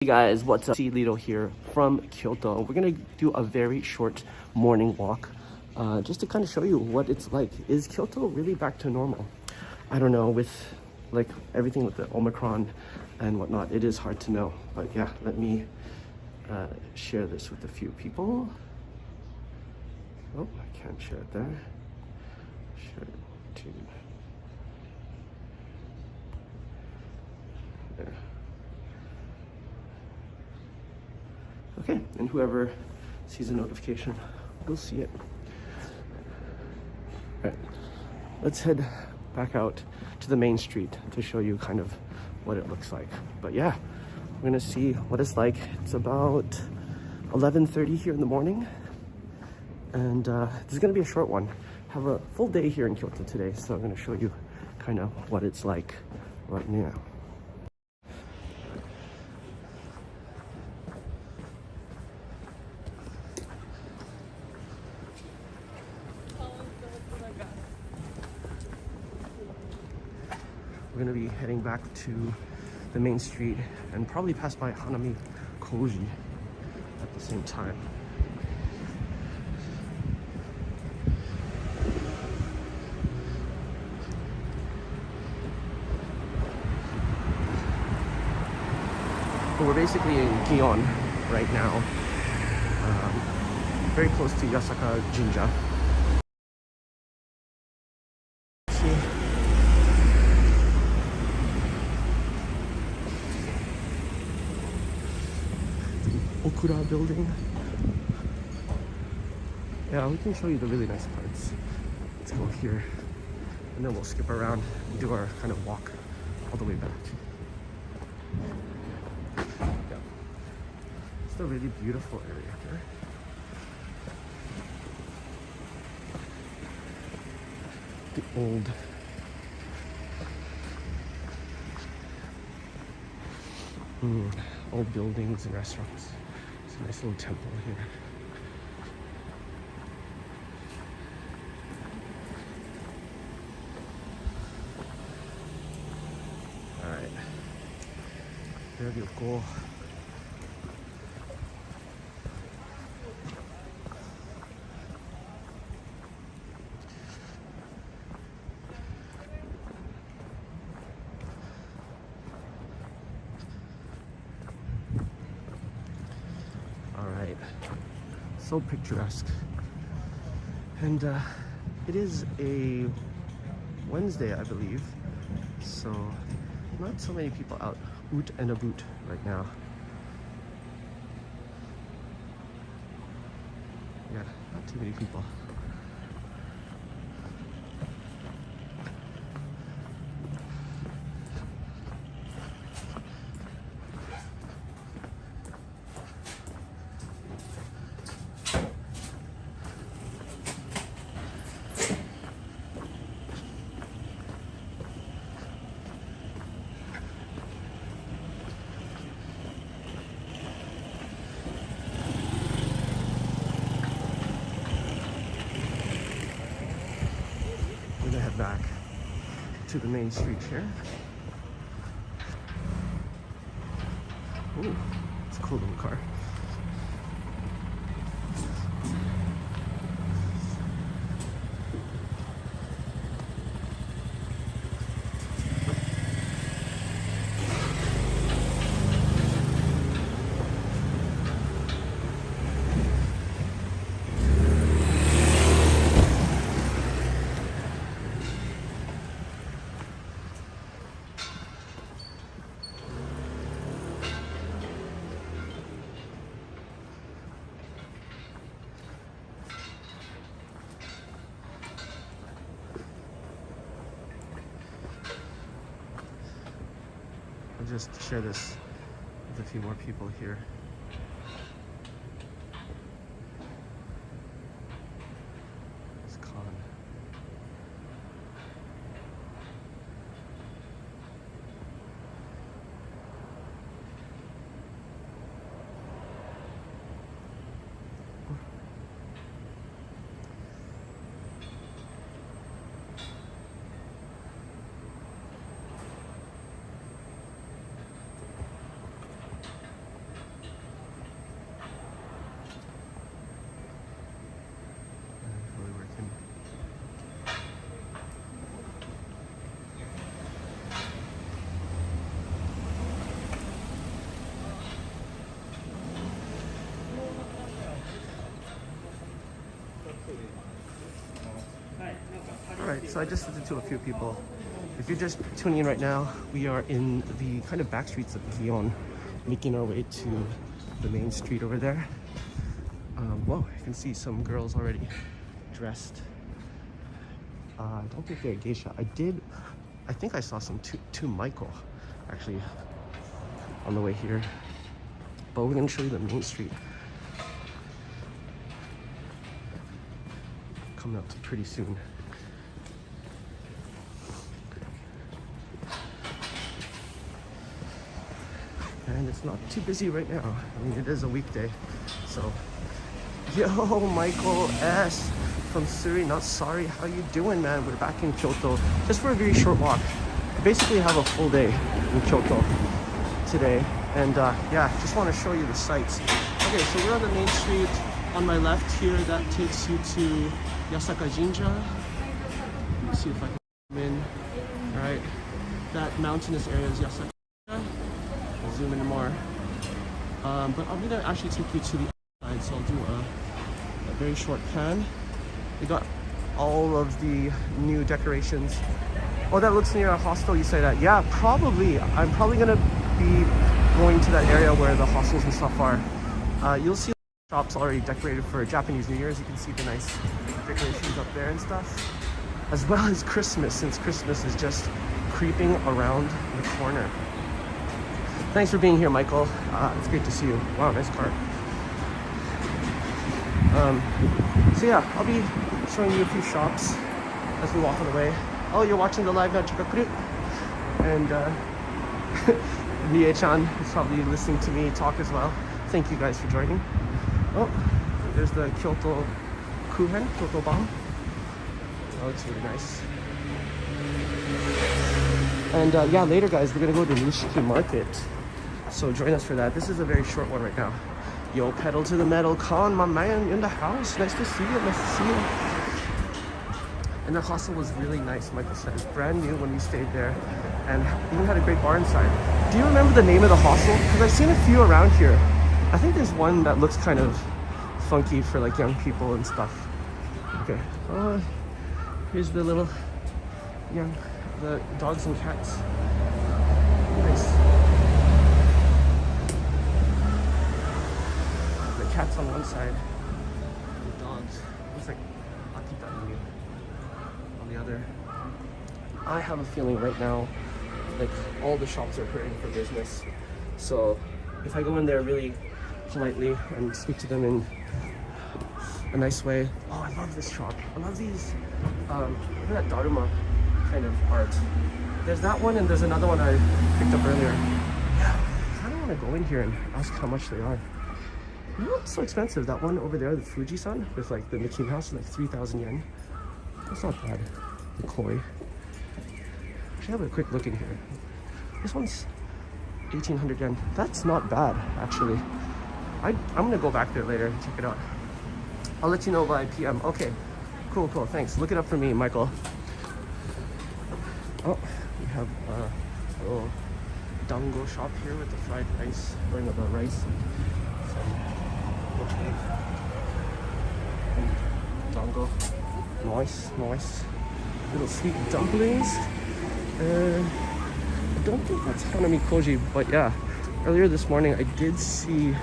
Hey guys, what's up? Lito here from Kyoto. We're gonna do a very short morning walk just to kind of show you what it's like. Is Kyoto really back to normal? I don't know, with like everything with the Omicron and whatnot, it is hard to know. But yeah, let me share this with a few people. Oh, I can't share it there. Share it to there. Okay, and whoever sees a notification will see it. All right, let's head back out to the main street to show you kind of what it looks like. But yeah, we're gonna see what it's like. It's about 11:30 here in the morning, and this is gonna be a short one. Have a full day here in Kyoto today, so I'm gonna show you kind of what it's like right now. We're gonna be heading back to the main street and probably pass by Hanami Koji at the same time. But we're basically in Gion right now, very close to Osaka Jinja. Okura building. Yeah, we can show you the really nice parts. Let's go here, and then we'll skip around and do our kind of walk all the way back. Yeah. It's a really beautiful area here. The old buildings and restaurants. It's a nice little temple here. All right, there we go. So picturesque, and it is a Wednesday, I believe, so not so many people out and about right now. Yeah, not too many people. Back to the main street here. Ooh, it's a cool little car. I'll just share this with a few more people here. It's con. So I just sent it to a few people. If you're just tuning in right now, we are in the kind of back streets of Gion, making our way to the main street over there. Whoa, you can see some girls already dressed. I don't think they're geisha. I think I saw some two Michael actually on the way here. But we're gonna show you the main street. Coming up pretty soon. And it's not too busy right now. I mean, it is a weekday, so. Yo, Michael S. from Surrey, not sorry. How you doing, man? We're back in Kyoto, just for a very short walk. I basically have a full day in Kyoto today. And yeah, just want to show you the sights. Okay, so we're on the main street. On my left here, that takes you to Osaka Jinja. Let me see if I can zoom in. All right, that mountainous area is Osaka. I'll zoom in more. But I'm gonna actually take you to the other side, so I'll do a very short pan. We got all of the new decorations. Oh, that looks near a hostel, you say that? Yeah, probably. I'm probably gonna be going to that area where the hostels and stuff are. You'll see shops already decorated for Japanese New Year's. You can see the nice decorations up there and stuff. As well as Christmas, since Christmas is just creeping around the corner. Thanks for being here, Michael. It's great to see you. Wow, nice car. So yeah, I'll be showing you a few shops as we walk on the way. Oh, you're watching the live now, Chikakuru. And Mie-chan is probably listening to me talk as well. Thank you guys for joining. Oh, there's the Kyoto Kuhen, Kyoto Bomb. Oh, it's really nice. And yeah, later guys, we're gonna go to Nishiki Market. So join us for that. This is a very short one right now. Yo, pedal to the metal, Con, my man, in the house. Nice to see you, nice to see you. And the hostel was really nice, Michael said. It's brand new when we stayed there. And even had a great bar inside. Do you remember the name of the hostel? Because I've seen a few around here. I think there's one that looks kind of funky for like young people and stuff. Okay. Oh, here's the little the dogs and cats. Nice. The cats on one side, the dogs. Looks like Akita on the other. I have a feeling right now, like all the shops are hurting for business. So if I go in there really politely and speak to them in a nice way. Oh, I love this shop. I love these, look at that Dharma kind of art. There's that one and there's another one I picked up earlier. Yeah, I kind of want to go in here and ask how much they are. You know what's so expensive? That one over there, the Fuji-san, with like the Mickey Mouse, like 3,000 yen. That's not bad. The koi. Actually, have a quick look in here. This one's 1,800 yen. That's not bad, actually. I'm gonna go back there later and check it out. I'll let you know by PM. Okay, cool, thanks. Look it up for me, Michael. Oh, we have a little dango shop here with the fried rice, or no, the rice and some okay. Dango. Nice. Little sweet dumplings. I don't think that's Hanami Koji, but yeah. Earlier this morning, I did see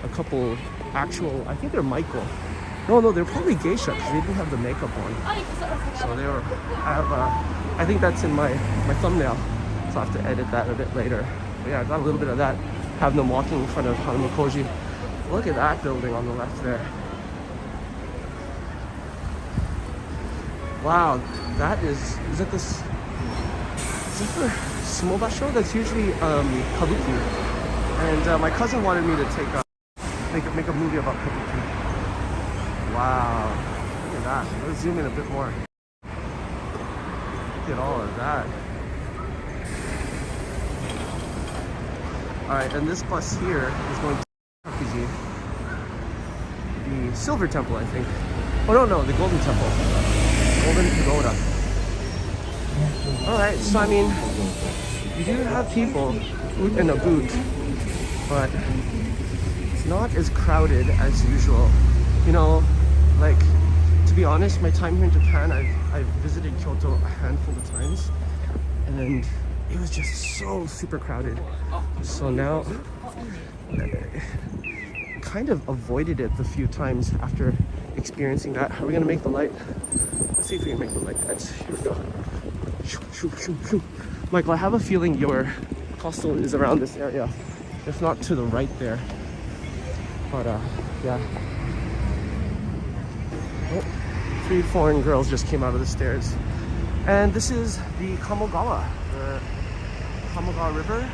a couple actual, I think they're Michael. No, they're probably geisha because they didn't have the makeup on. So they were, I think that's in my thumbnail. So I'll have to edit that a bit later. But yeah, I got a little bit of that. Have them walking in front of Hanami Koji. Look at that building on the left there. Wow, that is it this? Is it the Sumobasho? That's usually Kabuki. And my cousin wanted me to take make a movie about Kabuki. Wow, look at that. Let's zoom in a bit more. Look at all of that. Alright, and this bus here is going to Takuji. The Silver Temple, I think. Oh no, the Golden Temple. Golden Pagoda. Alright, so I mean, you do have people in a boot, but it's not as crowded as usual. You know, like, to be honest, my time here in Japan, I've I've visited Kyoto a handful of times, and it was just so super crowded. So now, kind of avoided it the few times after experiencing that. Are we gonna make the light? Let's see if we can make the light, guys. Here we go. Shoo, shoo, shoo, shoo. Michael, I have a feeling your hostel is around this area, if not to the right there. But yeah. Oh, 3 foreign girls just came out of the stairs. And this is the Kamogawa River.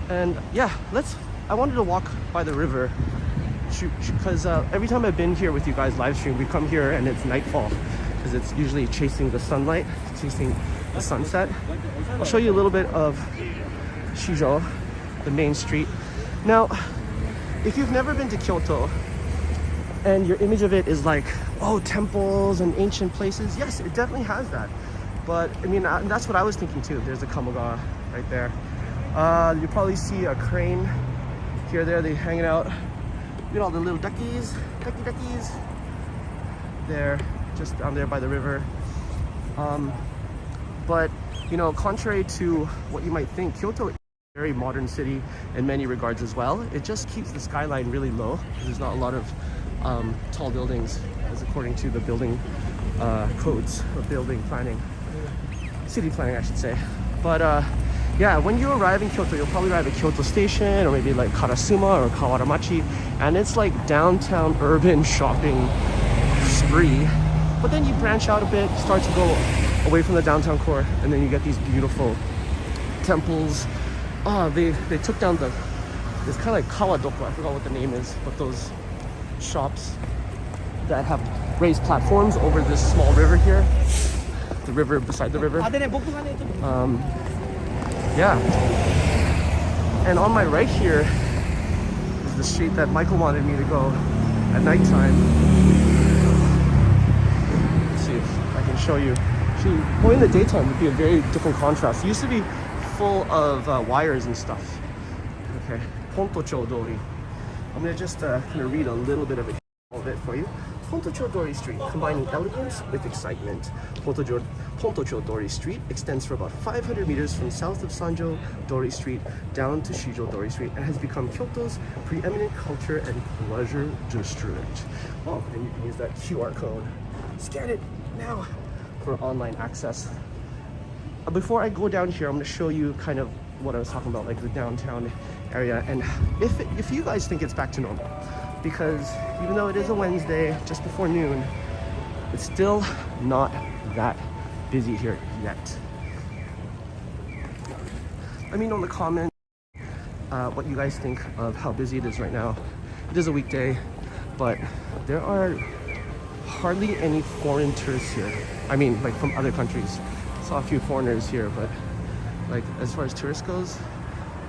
And yeah, I wanted to walk by the river because every time I've been here with you guys live stream, we come here and it's nightfall because it's usually chasing the sunlight, chasing the sunset. I'll show you a little bit of Shijo, the main street. Now, if you've never been to Kyoto and your image of it is like, oh, temples and ancient places, yes, it definitely has that. But I mean, that's what I was thinking too. There's a Kamogawa right there. You probably see a crane here, there, they hanging out. You know, the little duckies, duckies. They're just down there by the river. But, you know, contrary to what you might think, Kyoto is a very modern city in many regards as well. It just keeps the skyline really low because there's not a lot of tall buildings, as according to the building codes of building planning. City planning, I should say. But yeah, when you arrive in Kyoto, you'll probably arrive at Kyoto Station or maybe like Karasuma or Kawaramachi, and it's like downtown urban shopping spree. But then you branch out a bit, start to go away from the downtown core, and then you get these beautiful temples. They took down it's kind of like Kawadoko, I forgot what the name is, but those shops that have raised platforms over this small river here. The river beside the river. Yeah. And on my right here is the street that Michael wanted me to go at nighttime. Let's see if I can show you. Actually, going in the daytime would be a very different contrast. It used to be full of wires and stuff. Okay, Pontocho Dori. I'm gonna just kind of read a little bit of it for you. Pontocho Dori Street, combining elegance with excitement. Pontocho Dori Street extends for about 500 meters from south of Sanjo Dori Street down to Shijo Dori Street and has become Kyoto's preeminent culture and pleasure district. Oh, and you can use that QR code. Scan it now for online access. Before I go down here, I'm going to show you kind of what I was talking about, like the downtown area, and if you guys think it's back to normal. Because even though it is a Wednesday, just before noon, it's still not that busy here yet. Let me know in the comments what you guys think of how busy it is right now. It is a weekday, but there are hardly any foreign tourists here. I mean, like from other countries. Saw a few foreigners here, but like as far as tourists goes,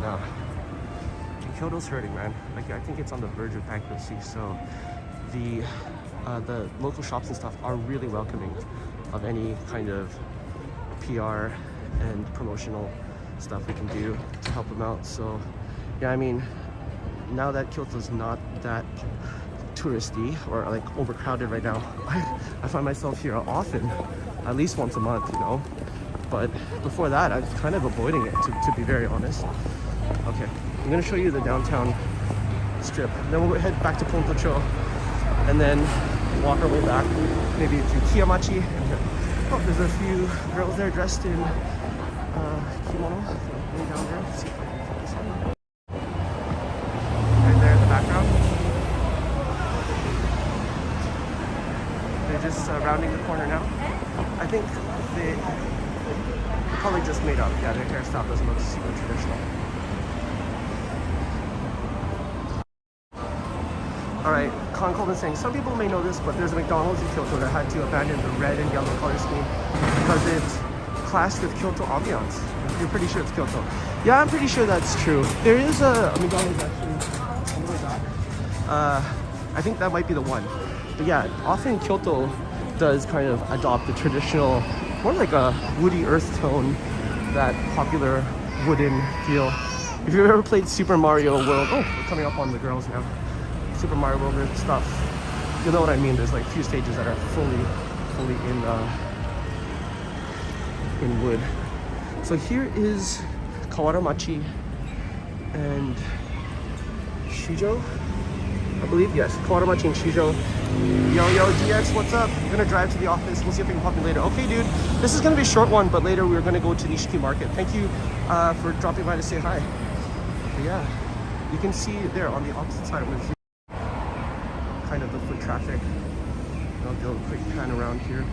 no. Kyoto's hurting, man. Like, I think it's on the verge of bankruptcy, so the local shops and stuff are really welcoming of any kind of PR and promotional stuff we can do to help them out. So yeah, I mean, now that Kyoto's not that touristy or like overcrowded right now, I find myself here often, at least once a month, you know. But before that, I was kind of avoiding it, to be very honest. Okay, I'm gonna show you the downtown strip. Then we'll head back to Pontocho and then walk our way back, maybe to Kiyamachi. Oh, there's a few girls there dressed in kimono. Way down there. Let's see if I can focus on them. Right there in the background. They're just rounding the corner now. I think they probably just made up. Yeah, their hairstyle doesn't look super traditional. Alright, Con Colton saying, some people may know this, but there's a McDonald's in Kyoto that had to abandon the red and yellow color scheme because it clashed with Kyoto ambiance. You're pretty sure it's Kyoto? Yeah, I'm pretty sure that's true. There is a McDonald's actually on the way back. I think that might be the one. But yeah, often Kyoto does kind of adopt the traditional, more like a woody earth tone, that popular wooden feel. If you've ever played Super Mario World, oh, we're coming up on the girls now. Super Mario World stuff, you know what I mean. There's like a few stages that are fully fully in wood. So here is Kawaramachi and Shijo, I believe. Yes, Kawaramachi and Shijo. Yo, DX, what's up? I'm gonna drive to the office. We'll see if we can pop in later. Okay, dude. This is gonna be a short one, but later we're gonna go to Nishiki Market. Thank you for dropping by to say hi. But yeah, you can see there on the opposite side with kind of the foot traffic. I'll do a quick pan around here.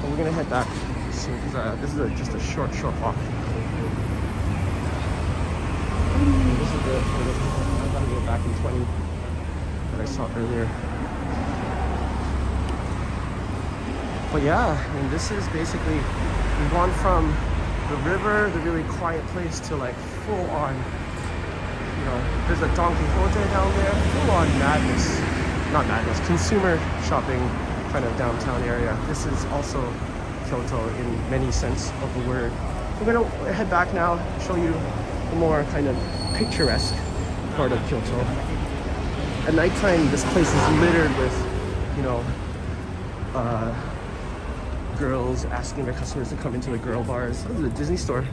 But we're gonna head back soon because this is just a short walk. This is the I gotta go back in 20 that I saw earlier. But yeah, and this is basically, we've gone from the river, the really quiet place, to like full on, you know, there's a Don Quixote down there, full on madness, not madness, consumer shopping kind of downtown area. This is also Kyoto in many sense of the word. We're gonna head back now, show you the more kind of picturesque part of Kyoto. At nighttime, this place is littered with, you know, girls asking their customers to come into the girl bars. This is a Disney store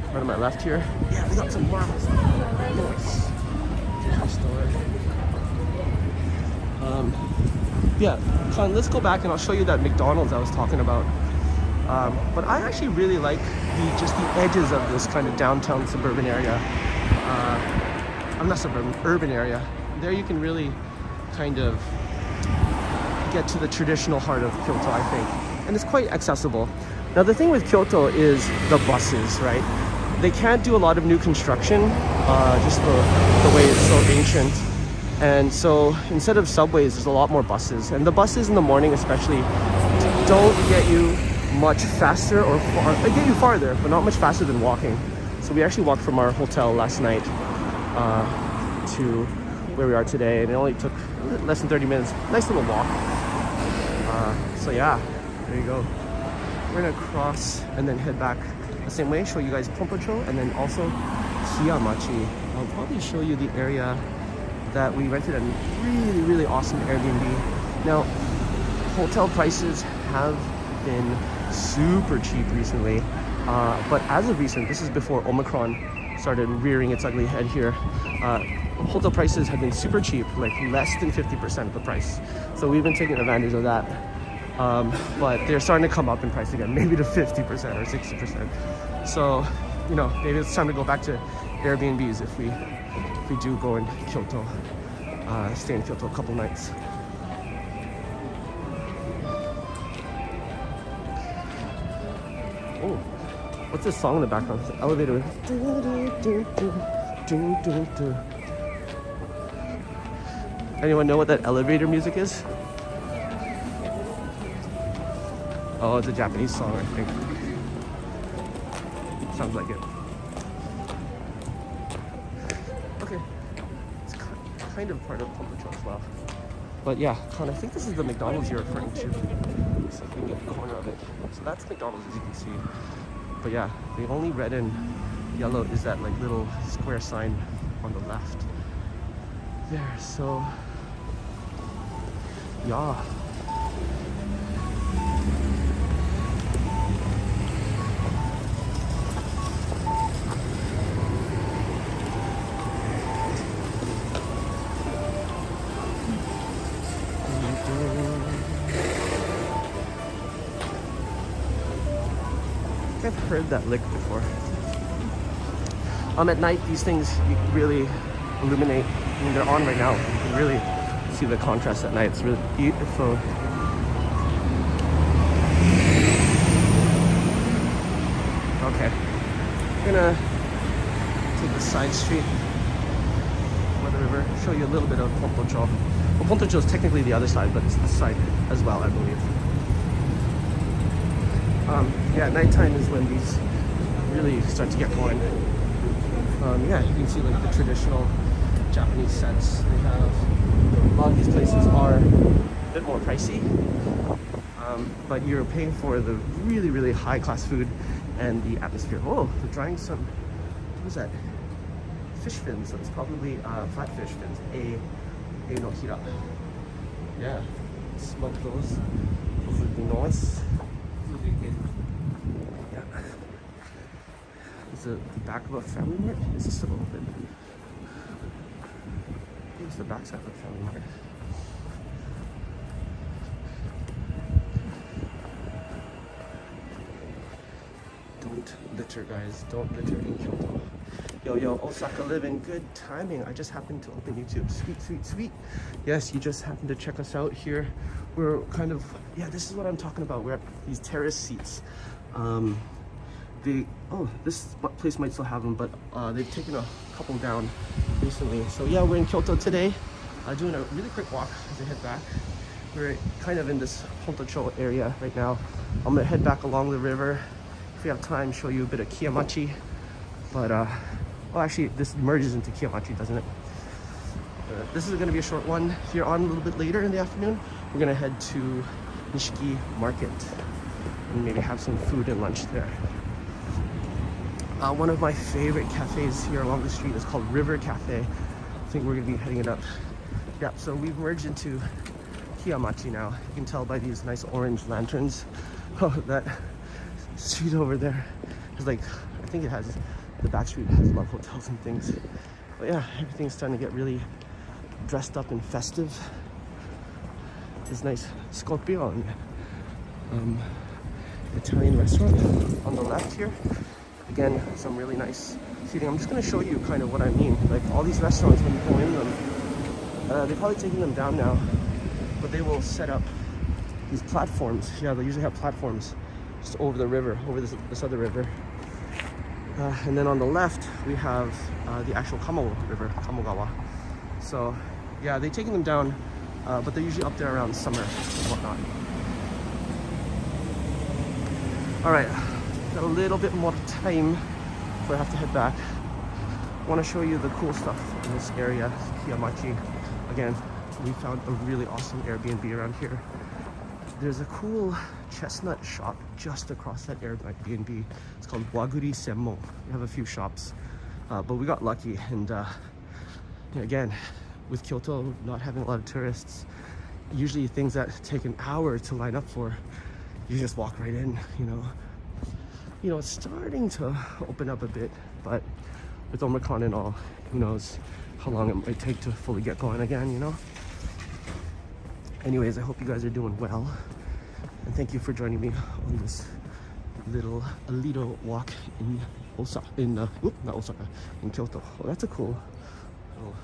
right on my left here. Yeah, we got some marbles. Nice. Store. Yeah, Con, let's go back and I'll show you that McDonald's I was talking about. But I actually really like just the edges of this kind of downtown suburban area. I'm not suburban, urban area. There you can really kind of get to the traditional heart of Kyoto, I think. And it's quite accessible. Now the thing with Kyoto is the buses, right? They can't do a lot of new construction, just the way it's so ancient. And so instead of subways, there's a lot more buses. And the buses in the morning especially don't get you much faster or they get you farther, but not much faster than walking. So we actually walked from our hotel last night to where we are today, and it only took less than 30 minutes. Nice little walk. So yeah, there you go. We're gonna cross and then head back the same way, show you guys Pompocho and then also Kiyamachi. I'll probably show you the area that we rented a really awesome Airbnb. Now, hotel prices have been super cheap recently, but as of recent, this is before Omicron started rearing its ugly head here, hotel prices have been super cheap, like less than 50% of the price. So we've been taking advantage of that. But they're starting to come up in price again, maybe to 50% or 60%. So, you know, maybe it's time to go back to Airbnbs if we do go in Kyoto, stay in Kyoto a couple nights. Oh, what's this song in the background? It's an elevator. Anyone know what that elevator music is? Oh, it's a Japanese song, I think. Sounds like it. Okay. It's kind of part of Pompocho as well. But yeah, Con, I think this is the McDonald's you're referring to. So if we can get the corner of it. So that's McDonald's, as you can see. But yeah, the only red and yellow is that like little square sign on the left. There, so yeah. I've heard that lick before. At night, these things you can really illuminate. I mean, they're on right now. You can really see the contrast at night. It's really beautiful. Okay, I'm gonna take the side street by the river, show you a little bit of Pompocho. Well, Pompocho is technically the other side, but it's this side as well, I believe. Yeah, nighttime is when these really start to get going. Yeah, you can see like the traditional Japanese sets they have. A lot of these places are a bit more pricey, but you're paying for the really high class food and the atmosphere. Oh, they're drying some, what is that? Fish fins. That's probably flatfish fins. A no hira. Yeah. smoke those. Those would be nice. Yeah. Is it the back of a family mart? Is this still open? I think it's the back side of a family mart. Don't litter, guys. Don't litter in Kyoto. Yo, Osaka living. Good timing. I just happened to open YouTube. Sweet. Yes, you just happened to check us out here. We're kind of, yeah, this is what I'm talking about. We're at these terrace seats. This place might still have them, but they've taken a couple down recently. So yeah, we're in Kyoto today, doing a really quick walk as I head back. We're kind of in this Hontocho area right now. I'm gonna head back along the river. If we have time, show you a bit of Kiyamachi. But well, actually, this merges into Kiyamachi, doesn't it? This is gonna be a short one. If you're on a little bit later in the afternoon, we're gonna head to Nishiki Market and maybe have some food and lunch there. One of my favorite cafes here along the street is called River Cafe. I think we're gonna be heading it up. Yeah, so we've merged into Kiyamachi now. You can tell by these nice orange lanterns. Oh, that street over there is like, I think it has, the back street has love hotels and things. But yeah, everything's starting to get really dressed up and festive. This nice Scorpion Italian restaurant on the left here. Again, some really nice seating. I'm just going to show you kind of what I mean. Like all these restaurants, when you go in them, they're probably taking them down now, but they will set up these platforms. Yeah, they usually have platforms just over the river, over this other river. And then on the left, we have the actual Kamo River, Kamogawa. So yeah, they're taking them down, but they're usually up there around summer and whatnot. All right, got a little bit more time before I have to head back. I want to show you the cool stuff in this area, Kiyamachi. Again, we found a really awesome Airbnb around here. There's a cool chestnut shop just across that Airbnb. It's called Waguri Senmon. We have a few shops, but we got lucky. And again, with Kyoto not having a lot of tourists, usually things that take an hour to line up for, you just walk right in, you know, it's starting to open up a bit, but with Omicron and all, who knows how long it might take to fully get going again, you know? Anyways, I hope you guys are doing well. And thank you for joining me on this little walk in Osaka, not Osaka, in Kyoto. Oh, that's a cool little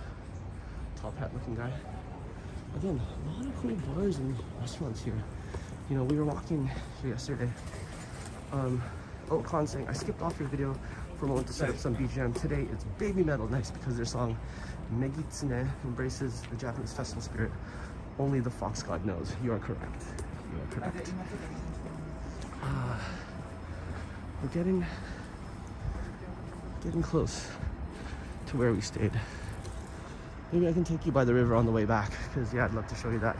top hat looking guy. Again, a lot of cool bars and restaurants here. You know, we were walking here yesterday. Khan saying, I skipped off your video for a moment to set up some BGM. Today it's Baby Metal, nice, because their song Megitsune embraces the Japanese festival spirit. Only the fox god knows. You are correct. You are correct. We're getting close to where we stayed. Maybe I can take you by the river on the way back, because yeah, I'd love to show you that.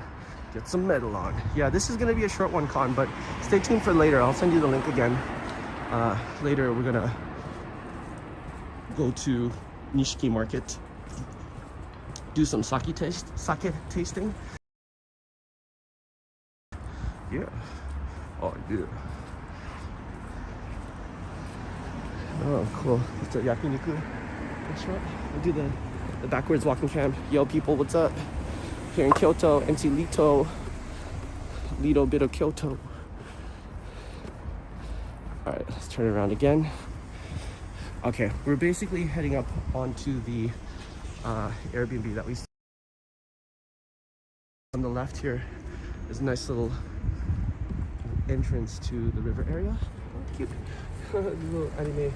Get some metal on. Yeah, this is gonna be a short one, Con, but stay tuned for later. I'll send you the link again. Later we're gonna go to Nishiki Market, do some sake tasting. Yeah. Oh yeah. Oh cool. It's a yakiniku restaurant. We'll do the backwards walking cam. Yo people, what's up? Here in Kyoto, NC Little bit of Kyoto. All right, let's turn it around again. Okay, we're basically heading up onto the Airbnb that we stayed. On the left here is a nice little entrance to the river area. Oh, cute. Little anime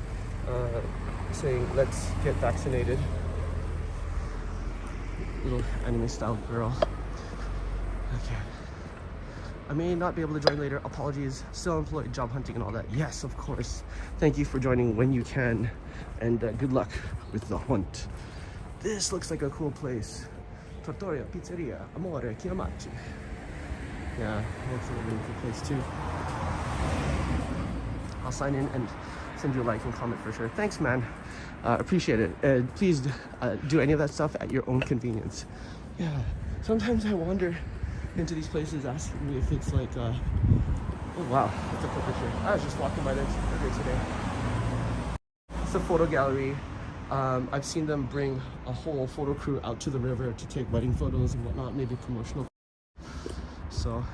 saying, let's get vaccinated. Little anime style girl. Okay. I may not be able to join later. Apologies. Still employed, job hunting and all that. Yes, of course. Thank you for joining when you can. And good luck with the hunt. This looks like a cool place. Trattoria, Pizzeria, Amore, Kiyamachi. Yeah, that's a really cool place too. I'll sign in and send you a like and comment for sure. Thanks, man. Appreciate it. Please do any of that stuff at your own convenience. Yeah, sometimes I wonder, into these places asking me if it's like, oh wow, that's a cool picture. I was just walking by this earlier today. It's a photo gallery. I've seen them bring a whole photo crew out to the river to take wedding photos and whatnot, maybe promotional. So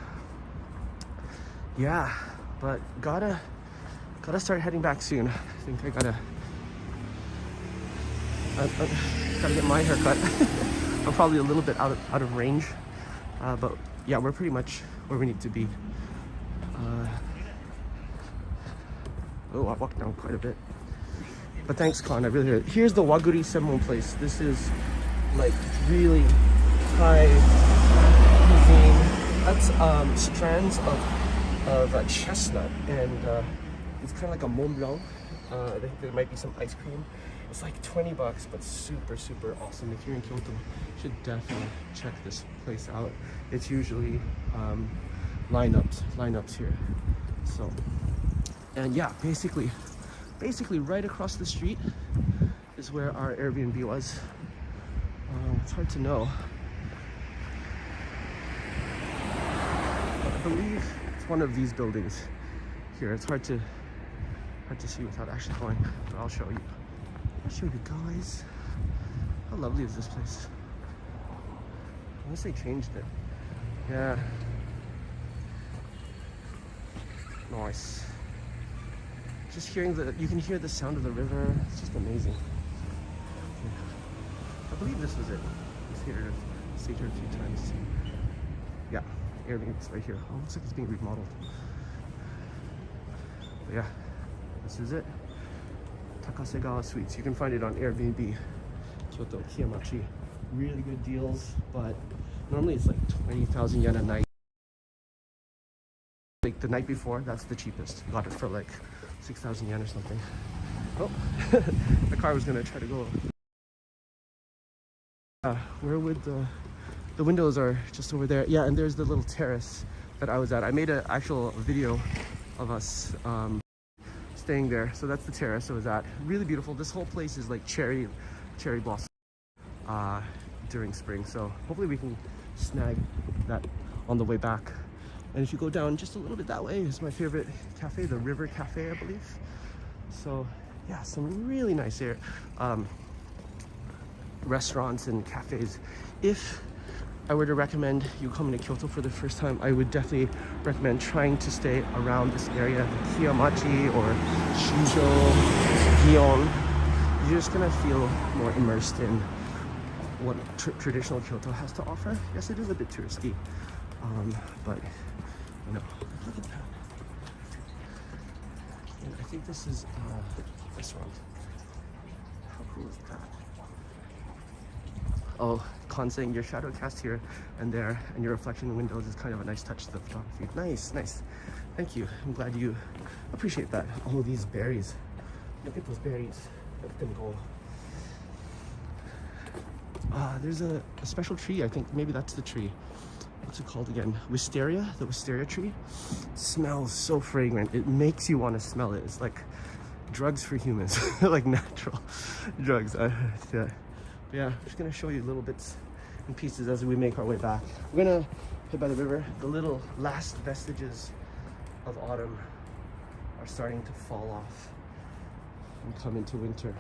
yeah, but gotta start heading back soon. I think I gotta get my hair cut. I'm probably a little bit out of range, but yeah, we're pretty much where we need to be. Oh, I walked down quite a bit. But thanks, Con. I really here's the Waguri Senmon place. This is like really high cuisine. That's strands of chestnut, and it's kind of like a Mont Blanc. I think there might be some ice cream. It's like $20, but super awesome. If you're in Kyoto, you should definitely check this place out. It's usually lineups here. So, and yeah, basically right across the street is where our Airbnb was. It's hard to know. I believe it's one of these buildings here. It's hard to see without actually going, but I'll show you. I'll show you guys. How lovely is this place? Unless they changed it. Yeah. Nice. Just hearing you can hear the sound of the river. It's just amazing. I believe this was it. I've stayed here a few times. Yeah, Airbnb's right here. Oh, looks like it's being remodeled. But yeah, this is it. Takasegawa Suites. You can find it on Airbnb. Kyoto, Kiyamachi. Really good deals, but normally it's like 20,000 yen a night. Like the night before, that's the cheapest. Got it for like 6,000 yen or something. Oh, the car was gonna try to go. Where would the windows are just over there? Yeah, and there's the little terrace that I was at. I made an actual video of us staying there. So that's the terrace I was at. Really beautiful. This whole place is like cherry blossom during spring. So hopefully we can snag that on the way back. And if you go down just a little bit that way is my favorite cafe, the River Cafe, I believe. So yeah, some really nice restaurants and cafes. If I were to recommend you coming to Kyoto for the first time, I would definitely recommend trying to stay around this area, the Kiyamachi or Shinjo, Gion. You're just gonna feel more immersed in what traditional Kyoto has to offer. Yes, it is a bit touristy, but you know, look at that. And I think this is a restaurant. How cool is that? Oh, Con saying your shadow cast here and there and your reflection in windows is kind of a nice touch to the photography. Nice. Thank you. I'm glad you appreciate that. Oh, these berries. Look at those berries. Let them go. There's a special tree. I think maybe that's the tree. What's it called again? Wisteria? The Wisteria Tree. It smells so fragrant. It makes you want to smell it. It's like drugs for humans. Like natural drugs. Yeah. Yeah, I'm just gonna show you little bits and pieces as we make our way back. We're gonna head by the river. The little last vestiges of autumn are starting to fall off and come into winter.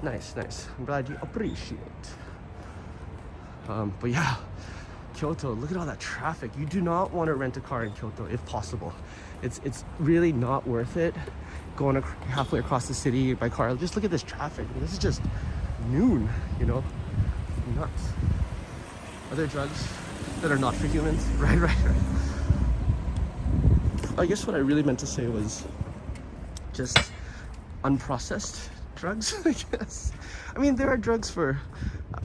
Nice. I'm glad you appreciate. But yeah, Kyoto, look at all that traffic. You do not want to rent a car in Kyoto if possible. It's really not worth it going halfway across the city by car. Just look at this traffic. This is just noon, you know, nuts. Are there drugs that are not for humans? Right. I guess what I really meant to say was just unprocessed drugs, I guess. I mean, there are drugs for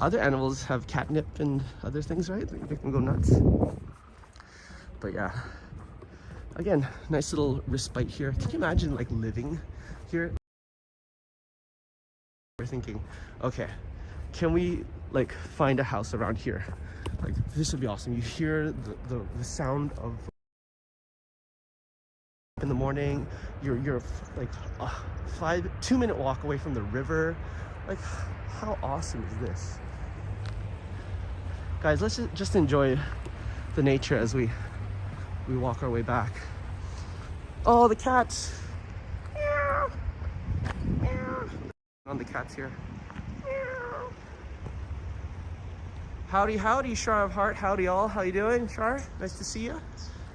other animals, have catnip and other things, right? They make them go nuts. But yeah. Again, nice little respite here. Can you imagine like living here? We're thinking, okay, can we like find a house around here? Like this would be awesome. You hear the sound of in the morning. You're like a 2-minute walk away from the river. Like how awesome is this? Guys, let's just enjoy the nature as we walk our way back. Oh, the cats. Meow. Meow. On the cats here. Meow. Howdy, howdy, Shar of Heart. Howdy all. How you doing, Shar? Nice to see you.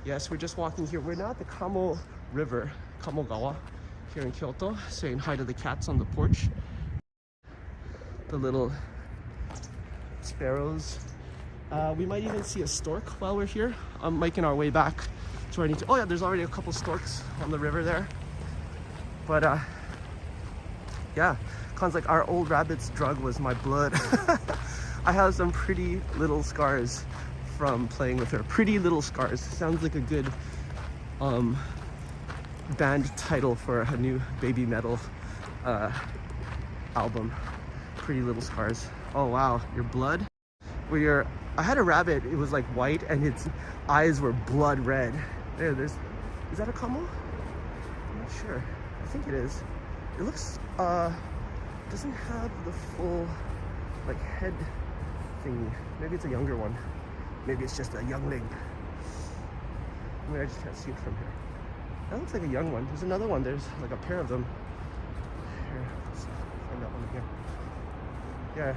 Yes, we're just walking here. We're now at the Kamo River, Kamogawa, here in Kyoto, saying hi to the cats on the porch. The little sparrows. We might even see a stork while we're here. I'm making our way back to where I need to. Oh yeah, there's already a couple storks on the river there. But yeah, Khan's like, our old rabbit's drug was my blood. I have some pretty little scars from playing with her. Pretty Little Scars. Sounds like a good band title for a new baby metal album. Pretty Little Scars. Oh wow, your blood? I had a rabbit, it was like white and its eyes were blood red. Is that a Kamo? I'm not sure. I think it is. It looks, doesn't have the full like head thingy. Maybe it's a younger one. Maybe it's just a youngling. I mean, I just can't see it from here. That looks like a young one. There's another one. There's like a pair of them. Here, let's find that one here. Yeah,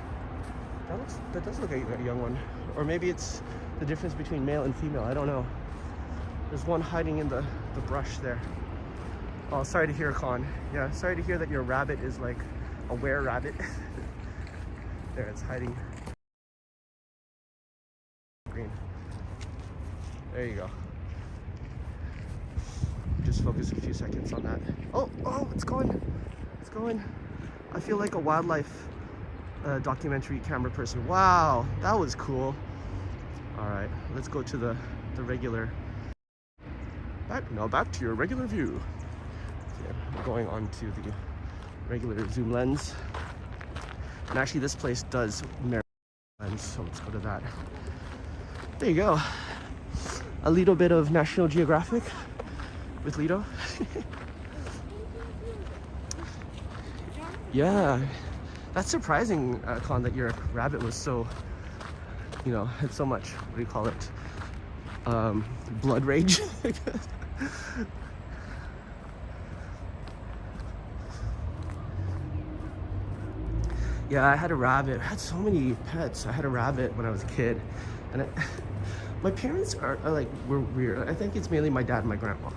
that does look like a young one. Or maybe it's the difference between male and female. I don't know. There's one hiding in the brush there. Oh, sorry to hear, Khan. Yeah, sorry to hear that your rabbit is like a were-rabbit. There, it's hiding. Green. There you go. Just focus a few seconds on that. Oh, it's going. It's going. I feel like a wildlife documentary camera person. Wow, that was cool. All right, let's go to the regular. Back to your regular view. Yeah, we're going on to the regular zoom lens. And actually, this place does merit lens, so let's go to that. There you go. A little bit of National Geographic with Lido. Yeah, that's surprising, Khan, that your rabbit was so, had so much, what do you call it? Blood rage. Yeah, I had a rabbit. I had so many pets. I had a rabbit when I was a kid. And my parents were weird. I think it's mainly my dad and my grandma.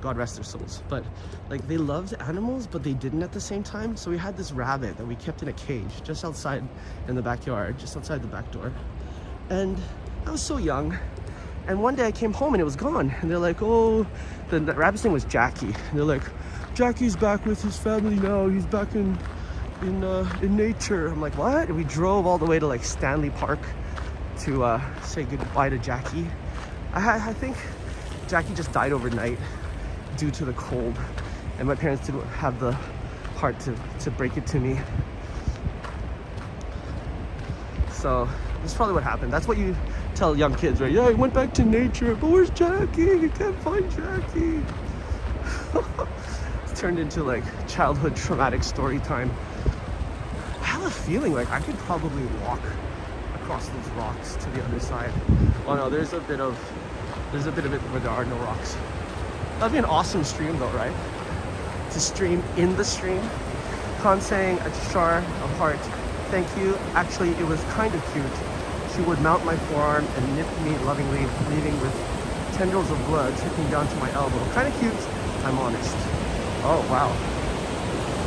God rest their souls. But like, they loved animals, but they didn't at the same time. So we had this rabbit that we kept in a cage just outside in the backyard, just outside the back door. And I was so young. And one day I came home and it was gone. And they're like, oh, the rabbit's name was Jackie. And they're like, Jackie's back with his family now. He's back in nature. I'm like, what? And we drove all the way to like Stanley Park to say goodbye to Jackie. I think Jackie just died overnight due to the cold, and my parents didn't have the heart to break it to me. So that's probably what happened. That's what you tell young kids, right? Yeah, I went back to nature, but where's Jackie? You can't find Jackie. It's turned into like childhood traumatic story time. I have a feeling like I could probably walk across those rocks to the other side. Oh no, there's a bit of it where there are no rocks. That'd be an awesome stream though, right? To stream in the stream. Khan saying a Shar of Heart, thank you. Actually, it was kind of cute. She would mount my forearm and nip me lovingly, leaving with tendrils of blood trickling down to my elbow. Kind of cute, I'm honest. Oh wow.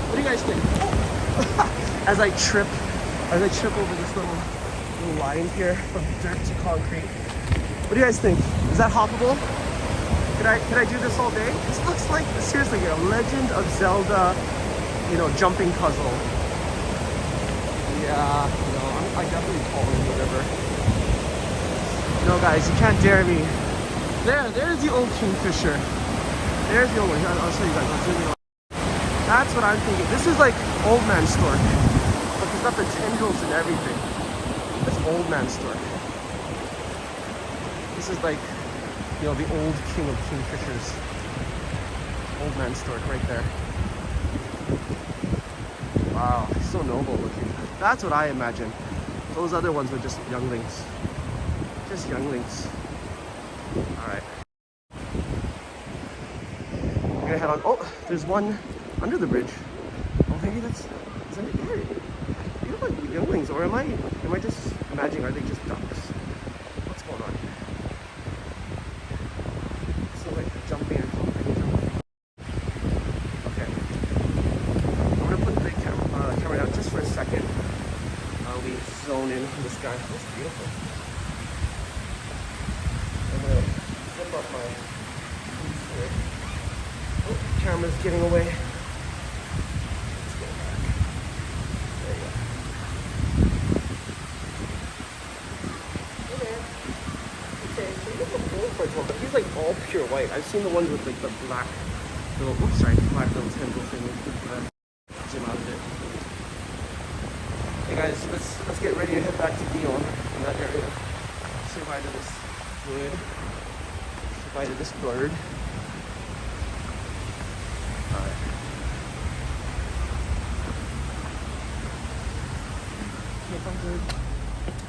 What do you guys think? As I trip over this little line here from dirt to concrete. What do you guys think? Is that hoppable? Can I do this all day? This looks like, seriously, a Legend of Zelda, jumping puzzle. Yeah, I definitely fall in the river. No, guys, you can't dare me. There's the old kingfisher. There's the old one. I'll show you guys. I'll zoom in on. That's what I'm thinking. This is like old man stork, but he's got the tendrils and everything. That's old man stork. This is like, the old king of kingfishers. Old man stork right there. Wow, so noble looking. That's what I imagine. Those other ones were just younglings. Just younglings. Alright. We're gonna head on. Oh, there's one under the bridge. Oh, maybe that's... Is that it? You look like younglings, or am I just imagining, are they just ducks? What's going on here? So like jumping and jumping. Okay. I'm gonna put the camera down just for a second. We zone in on this guy. That's beautiful. I'm gonna flip up my boots here. Oh, camera's getting away. Let's go back. There you go. Hey there. Okay, so he looks a full for one, but he's like all pure white. I've seen the ones with like the black little, oops, sorry, black little tendril thing. Zoom out a bit. Hey guys, let's get ready to head back to Dion in that area. Say bye to this wood. Say bye to this bird. Alright.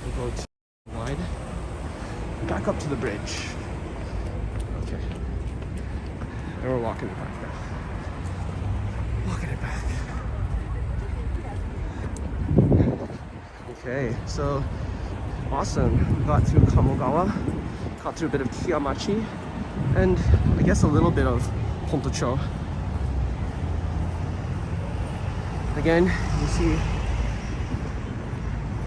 We'll go to wide. Back up to the bridge. Okay. And we're walking it back now. Walking it back. Okay, so awesome. We got through Kamogawa, got through a bit of Kiyamachi, and I guess a little bit of Hontocho. Again, you see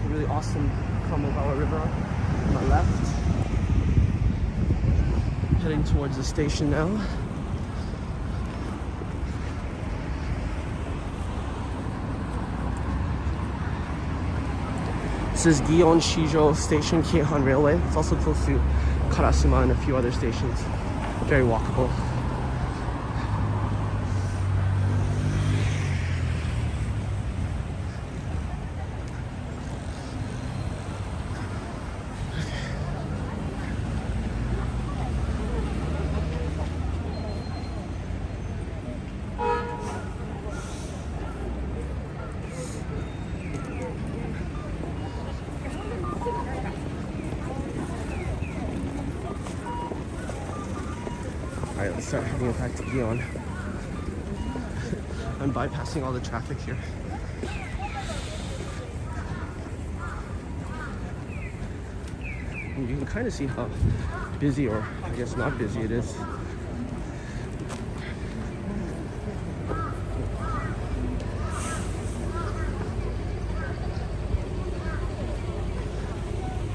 a really awesome Kamogawa River on my left. Heading towards the station now. This is Gion Shijo Station, Keihan Railway. It's also close to Karashima and a few other stations. Very walkable. Alright, let's start heading back to Gion. I'm bypassing all the traffic here. And you can kind of see how busy, or I guess not busy, it is.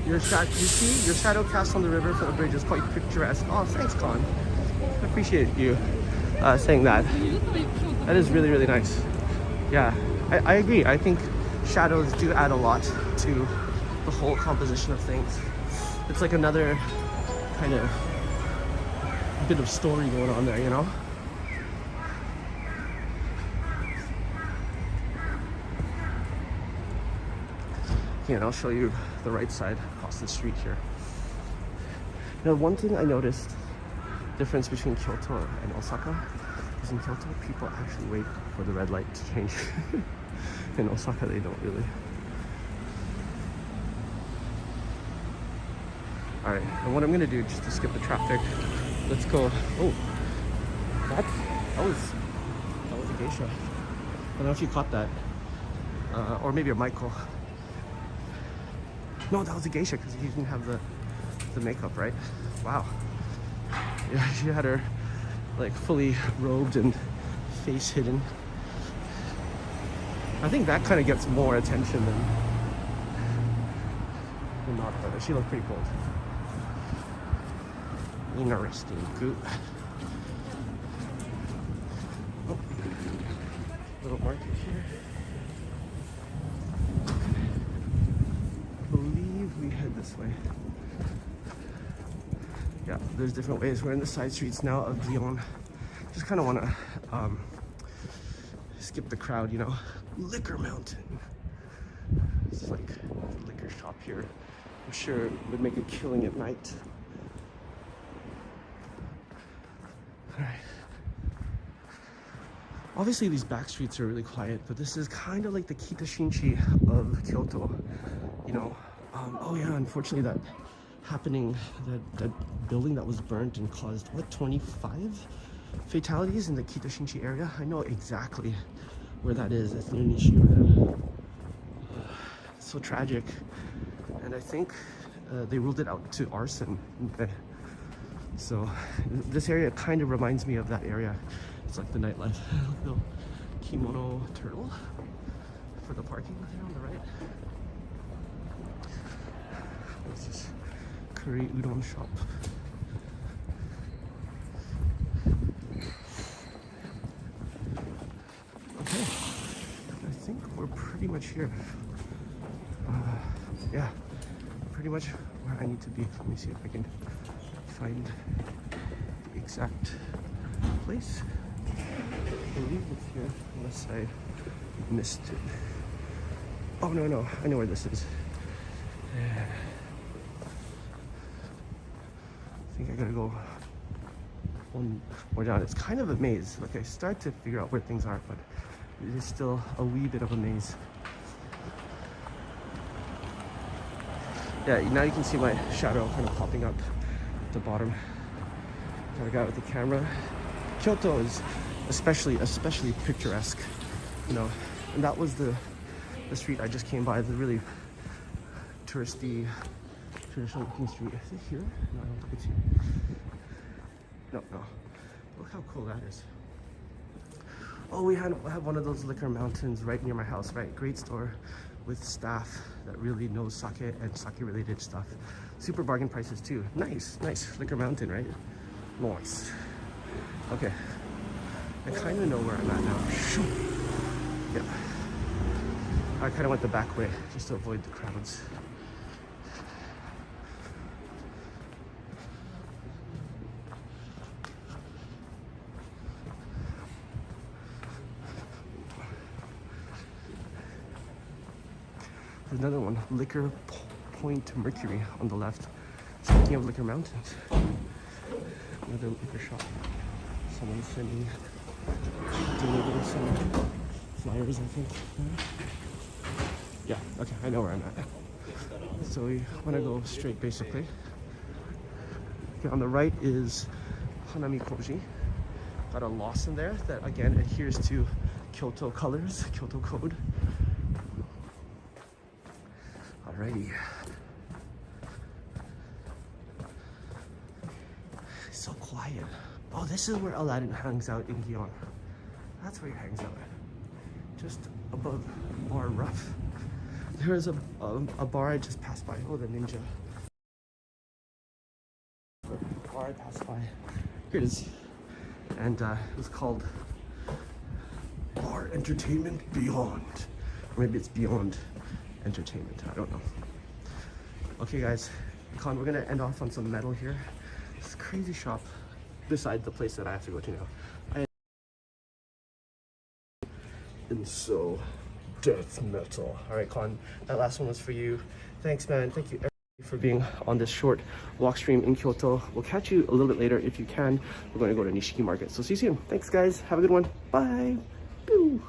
You see, your shadow cast on the river for the bridge is quite picturesque. Oh, thanks, Con. I appreciate you saying that. That is really, really nice. Yeah, I agree. I think shadows do add a lot to the whole composition of things. It's like another kind of bit of story going on there, you know? Okay, and I'll show you the right side across the street here. Now, one thing I noticed, difference between Kyoto and Osaka, is in Kyoto people actually wait for the red light to change. In Osaka they don't really. Alright, and what I'm gonna do, just to skip the traffic, let's go. Oh, that was a geisha. I don't know if you caught that, or maybe a Michael. No, that was a geisha because he didn't have the makeup, right? Wow. Yeah, she had her like fully robed and face hidden. I think that kind of gets more attention than not, but she looked pretty cool. Interesting. Good. Oh, little market here. I believe we head this way. Yeah, there's different ways. We're in the side streets now of Gion. Just kind of want to skip the crowd, you know. Liquor Mountain. It's like a liquor shop here. I'm sure it would make a killing at night. All right. Obviously these back streets are really quiet, but this is kind of like the Kitashinchi of Kyoto, you know. Oh yeah, unfortunately that building that was burnt and caused, what, 25 fatalities in the Kitashinchi area? I know exactly where that is. It's near Nishiyama. It's so tragic. And I think they ruled it out to arson. Okay. So this area kind of reminds me of that area. It's like the nightlife. Little kimono turtle for the parking there on the right. What's this? Curry udon shop. Okay, I think we're pretty much here. Yeah, pretty much where I need to be. Let me see if I can find the exact place. I believe it's here, unless I missed it. Oh no, I know where this is. I think I gotta go one more down. It's kind of a maze. Like, I start to figure out where things are, but it is still a wee bit of a maze. Yeah, now you can see my shadow kind of popping up at the bottom. Got a guy with the camera. Kyoto is especially picturesque, you know. And that was the street I just came by, the really touristy, traditional looking street. Is it here? No, I don't think it's here. No. Look how cool that is. Oh, we have one of those liquor mountains right near my house, right? Great store with staff that really knows sake and sake related stuff. Super bargain prices too. Nice liquor mountain, right? Nice. Okay, I kind of know where I'm at now. Yeah, I kind of went the back way just to avoid the crowds. There's another one, Liquor Point Mercury on the left. Speaking of liquor mountains, another liquor shop. Someone's delivering some flyers, I think. Yeah, okay, I know where I'm at. So we want to go straight, basically. Okay, on the right is Hanami Koji. Got a Lawson there that, again, adheres to Kyoto colors, Kyoto code. Alrighty. It's so quiet. Oh, this is where Aladdin hangs out in Gion. That's where he hangs out. Just above Bar Rough. There is a bar I just passed by. Oh, the Ninja. Bar I passed by. Here it is. And it was called Bar Entertainment Beyond. Or maybe it's Beyond Entertainment. I don't know. Okay, guys. Con, we're gonna end off on some metal here. This crazy shop beside the place that I have to go to now. And so, death metal. All right, Con, that last one was for you. Thanks, man. Thank you for being on this short walk stream in Kyoto. We'll catch you a little bit later if you can. We're going to go to Nishiki Market. So see you soon. Thanks, guys. Have a good one. Bye. Pew.